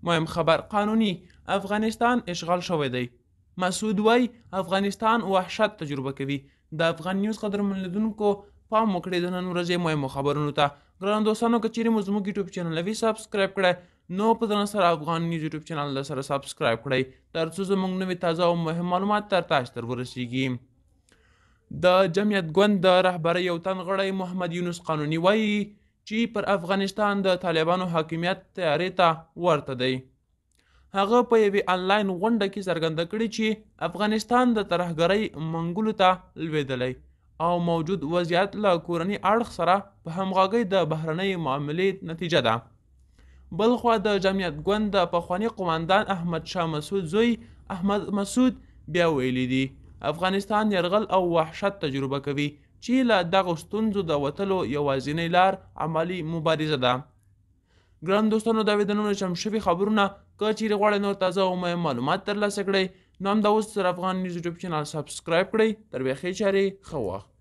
مهم خبر قانوني افغانستان اشغال شوی دی. مسعود وای افغانستان وحشت تجربه کوي. د افغان نیوز قدرمن لیدونکو پام وکړئ د نن ورځې مهمو خبرونو ته. ګرانو دوستانو که چیرې مو زموږ یوټیوب چینل وي سبسکرایب کړئ نو په درنه سره افغان نیوز یوټیوب چینل سره سبسکرایب کړئ تر څو زموږ نوې تازه او مهم معلومات تر تاسو ته ورسیږي. د جمعیت ګوند د رهبرۍ یو تن غړی محمد یونس قانوني وایي چې پر افغانستان د طالبانو حاکمیت تیارې ته ورته دی. هغه په یوې آنلاین غونډه کې څرګنده کړې چې افغانستان د ترهګرۍ منګولو ته لوېدلی او موجود وضعیت له کورني اړخ سره په همغږۍ د بهرنۍ معاملې نتیجه ده. بلخوا د جمعیت ګوند د پخواني قوماندان احمد شاه مسعود زوی احمد مسعود بیا ویلي دي افغانستان یرغل او وحشت تجربه کوي چې له دغو ستونزو د وتلو یوازینۍ لار عملي مبارزه ده. ګران دوستانو دا وې د نن چم شوي خبرونه که چیرې غواړئ نور تازه او مهم معلومات ترلاسه کړئ نو همدا اوس سره افغان نیوز یوټیوب چینل سبسکرایب کړئ. تر بیا ښې چارې ښه وخت.